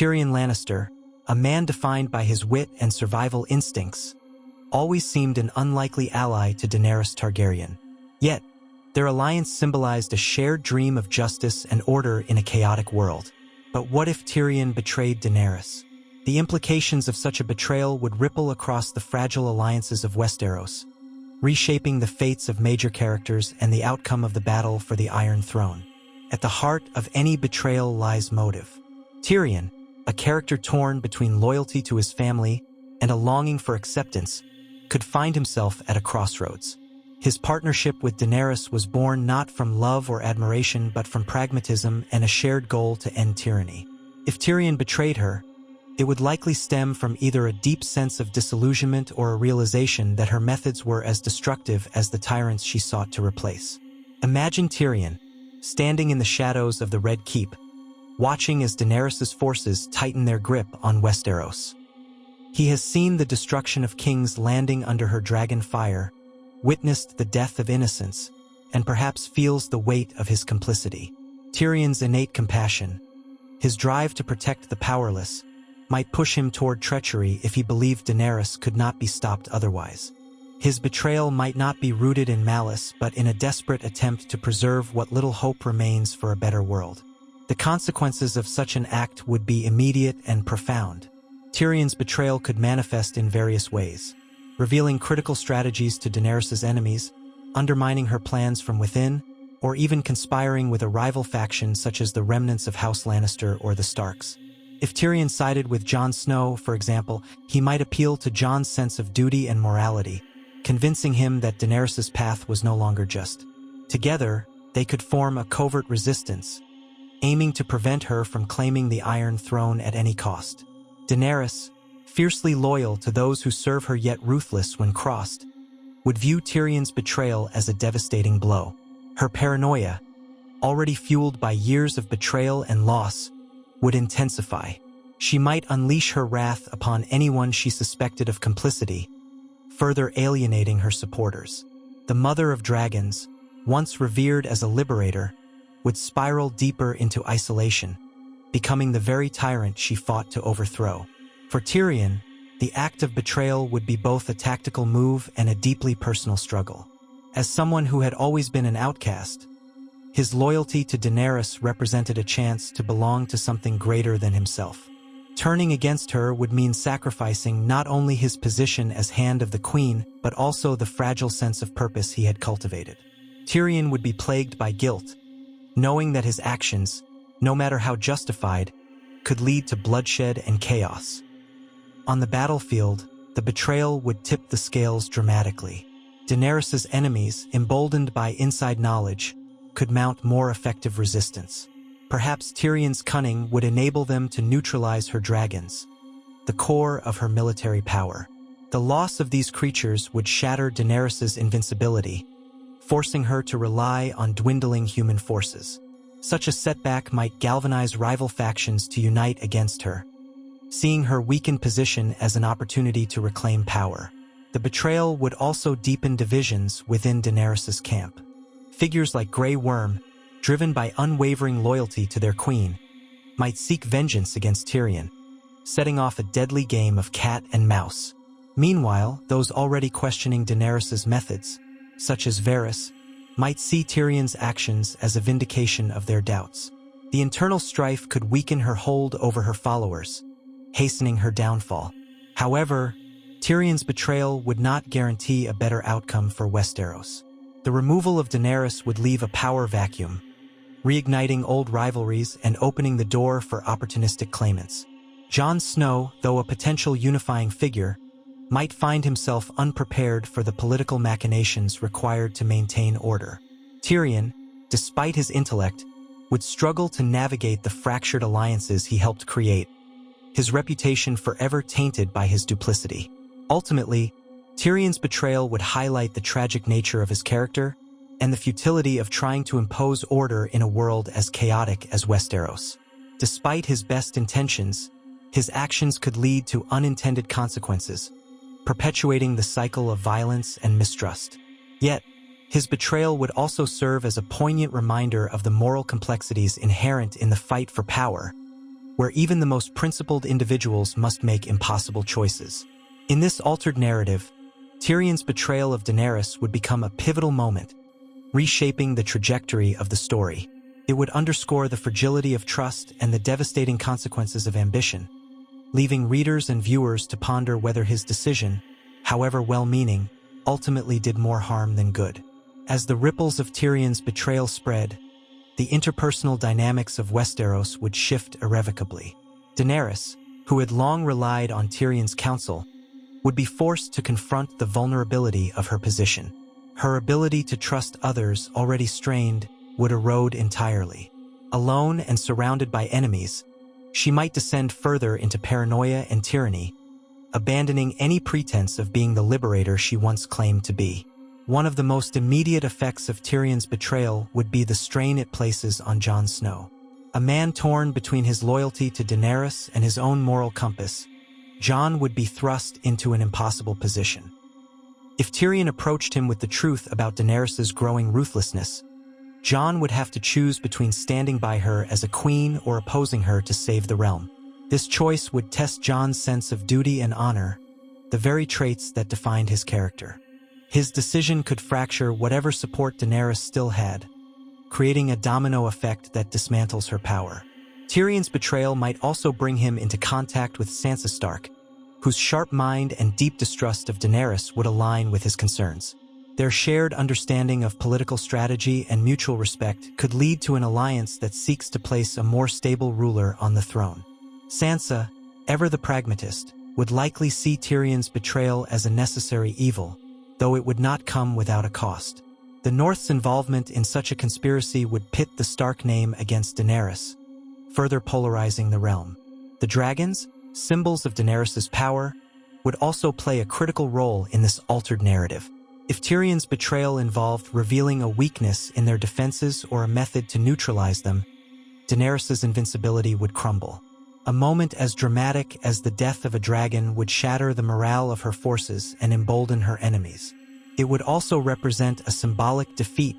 Tyrion Lannister, a man defined by his wit and survival instincts, always seemed an unlikely ally to Daenerys Targaryen. Yet, their alliance symbolized a shared dream of justice and order in a chaotic world. But what if Tyrion betrayed Daenerys? The implications of such a betrayal would ripple across the fragile alliances of Westeros, reshaping the fates of major characters and the outcome of the battle for the Iron Throne. At the heart of any betrayal lies motive. Tyrion, a character torn between loyalty to his family and a longing for acceptance, could find himself at a crossroads. His partnership with Daenerys was born not from love or admiration but from pragmatism and a shared goal to end tyranny. If Tyrion betrayed her, it would likely stem from either a deep sense of disillusionment or a realization that her methods were as destructive as the tyrants she sought to replace. Imagine Tyrion, standing in the shadows of the Red Keep, watching as Daenerys' forces tighten their grip on Westeros. He has seen the destruction of kings landing under her dragon fire, witnessed the death of innocents, and perhaps feels the weight of his complicity. Tyrion's innate compassion, his drive to protect the powerless, might push him toward treachery if he believed Daenerys could not be stopped otherwise. His betrayal might not be rooted in malice but in a desperate attempt to preserve what little hope remains for a better world. The consequences of such an act would be immediate and profound. Tyrion's betrayal could manifest in various ways, revealing critical strategies to Daenerys' enemies, undermining her plans from within, or even conspiring with a rival faction such as the remnants of House Lannister or the Starks. If Tyrion sided with Jon Snow, for example, he might appeal to Jon's sense of duty and morality, convincing him that Daenerys' path was no longer just. Together, they could form a covert resistance, aiming to prevent her from claiming the Iron Throne at any cost. Daenerys, fiercely loyal to those who serve her yet ruthless when crossed, would view Tyrion's betrayal as a devastating blow. Her paranoia, already fueled by years of betrayal and loss, would intensify. She might unleash her wrath upon anyone she suspected of complicity, further alienating her supporters. The Mother of Dragons, once revered as a liberator, would spiral deeper into isolation, becoming the very tyrant she fought to overthrow. For Tyrion, the act of betrayal would be both a tactical move and a deeply personal struggle. As someone who had always been an outcast, his loyalty to Daenerys represented a chance to belong to something greater than himself. Turning against her would mean sacrificing not only his position as Hand of the Queen, but also the fragile sense of purpose he had cultivated. Tyrion would be plagued by guilt, knowing that his actions, no matter how justified, could lead to bloodshed and chaos. On the battlefield, the betrayal would tip the scales dramatically. Daenerys' enemies, emboldened by inside knowledge, could mount more effective resistance. Perhaps Tyrion's cunning would enable them to neutralize her dragons, the core of her military power. The loss of these creatures would shatter Daenerys' invincibility, forcing her to rely on dwindling human forces. Such a setback might galvanize rival factions to unite against her, seeing her weakened position as an opportunity to reclaim power. The betrayal would also deepen divisions within Daenerys' camp. Figures like Grey Worm, driven by unwavering loyalty to their queen, might seek vengeance against Tyrion, setting off a deadly game of cat and mouse. Meanwhile, those already questioning Daenerys' methods, such as Varys, might see Tyrion's actions as a vindication of their doubts. The internal strife could weaken her hold over her followers, hastening her downfall. However, Tyrion's betrayal would not guarantee a better outcome for Westeros. The removal of Daenerys would leave a power vacuum, reigniting old rivalries and opening the door for opportunistic claimants. Jon Snow, though a potential unifying figure, might find himself unprepared for the political machinations required to maintain order. Tyrion, despite his intellect, would struggle to navigate the fractured alliances he helped create, his reputation forever tainted by his duplicity. Ultimately, Tyrion's betrayal would highlight the tragic nature of his character and the futility of trying to impose order in a world as chaotic as Westeros. Despite his best intentions, his actions could lead to unintended consequences, perpetuating the cycle of violence and mistrust. Yet, his betrayal would also serve as a poignant reminder of the moral complexities inherent in the fight for power, where even the most principled individuals must make impossible choices. In this altered narrative, Tyrion's betrayal of Daenerys would become a pivotal moment, reshaping the trajectory of the story. It would underscore the fragility of trust and the devastating consequences of ambition, leaving readers and viewers to ponder whether his decision, however well-meaning, ultimately did more harm than good. As the ripples of Tyrion's betrayal spread, the interpersonal dynamics of Westeros would shift irrevocably. Daenerys, who had long relied on Tyrion's counsel, would be forced to confront the vulnerability of her position. Her ability to trust others, already strained, would erode entirely. Alone and surrounded by enemies, she might descend further into paranoia and tyranny, abandoning any pretense of being the liberator she once claimed to be. One of the most immediate effects of Tyrion's betrayal would be the strain it places on Jon Snow. A man torn between his loyalty to Daenerys and his own moral compass, Jon would be thrust into an impossible position. If Tyrion approached him with the truth about Daenerys' growing ruthlessness, Jon would have to choose between standing by her as a queen or opposing her to save the realm. This choice would test Jon's sense of duty and honor, the very traits that defined his character. His decision could fracture whatever support Daenerys still had, creating a domino effect that dismantles her power. Tyrion's betrayal might also bring him into contact with Sansa Stark, whose sharp mind and deep distrust of Daenerys would align with his concerns. Their shared understanding of political strategy and mutual respect could lead to an alliance that seeks to place a more stable ruler on the throne. Sansa, ever the pragmatist, would likely see Tyrion's betrayal as a necessary evil, though it would not come without a cost. The North's involvement in such a conspiracy would pit the Stark name against Daenerys, further polarizing the realm. The dragons, symbols of Daenerys' power, would also play a critical role in this altered narrative. If Tyrion's betrayal involved revealing a weakness in their defenses or a method to neutralize them, Daenerys' invincibility would crumble. A moment as dramatic as the death of a dragon would shatter the morale of her forces and embolden her enemies. It would also represent a symbolic defeat,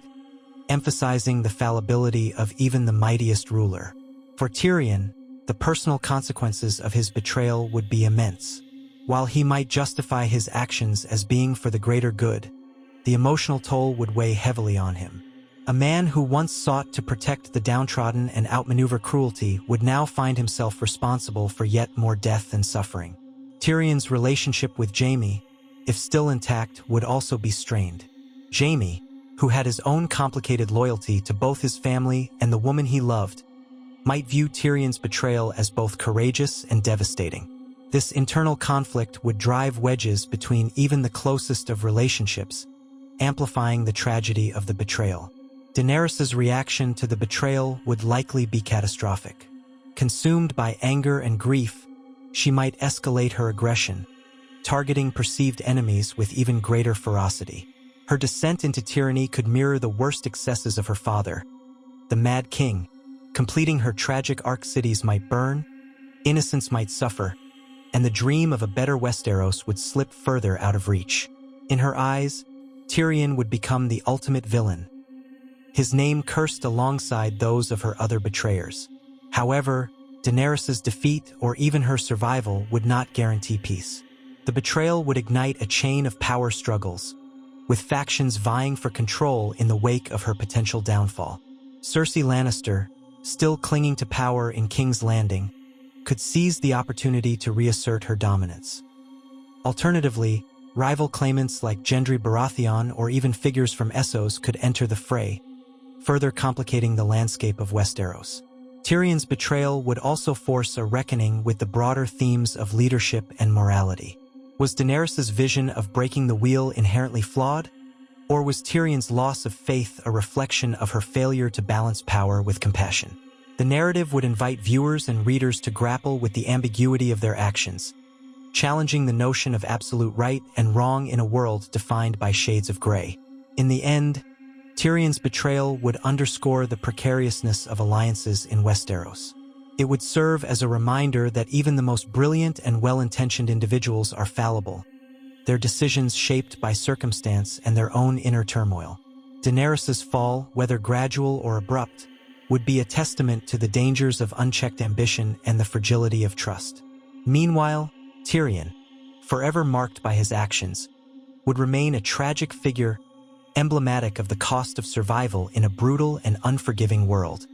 emphasizing the fallibility of even the mightiest ruler. For Tyrion, the personal consequences of his betrayal would be immense. While he might justify his actions as being for the greater good, the emotional toll would weigh heavily on him. A man who once sought to protect the downtrodden and outmaneuver cruelty would now find himself responsible for yet more death and suffering. Tyrion's relationship with Jaime, if still intact, would also be strained. Jaime, who had his own complicated loyalty to both his family and the woman he loved, might view Tyrion's betrayal as both courageous and devastating. This internal conflict would drive wedges between even the closest of relationships, amplifying the tragedy of the betrayal. Daenerys' reaction to the betrayal would likely be catastrophic. Consumed by anger and grief, she might escalate her aggression, targeting perceived enemies with even greater ferocity. Her descent into tyranny could mirror the worst excesses of her father, the Mad King. Completing her tragic arc, cities might burn, innocents might suffer, and the dream of a better Westeros would slip further out of reach. In her eyes, Tyrion would become the ultimate villain, his name cursed alongside those of her other betrayers. However, Daenerys' defeat or even her survival would not guarantee peace. The betrayal would ignite a chain of power struggles, with factions vying for control in the wake of her potential downfall. Cersei Lannister, still clinging to power in King's Landing, could seize the opportunity to reassert her dominance. Alternatively, rival claimants like Gendry Baratheon or even figures from Essos could enter the fray, further complicating the landscape of Westeros. Tyrion's betrayal would also force a reckoning with the broader themes of leadership and morality. Was Daenerys' vision of breaking the wheel inherently flawed? Or was Tyrion's loss of faith a reflection of her failure to balance power with compassion? The narrative would invite viewers and readers to grapple with the ambiguity of their actions, challenging the notion of absolute right and wrong in a world defined by shades of gray. In the end, Tyrion's betrayal would underscore the precariousness of alliances in Westeros. It would serve as a reminder that even the most brilliant and well-intentioned individuals are fallible, their decisions shaped by circumstance and their own inner turmoil. Daenerys' fall, whether gradual or abrupt, would be a testament to the dangers of unchecked ambition and the fragility of trust. Meanwhile, Tyrion, forever marked by his actions, would remain a tragic figure emblematic of the cost of survival in a brutal and unforgiving world.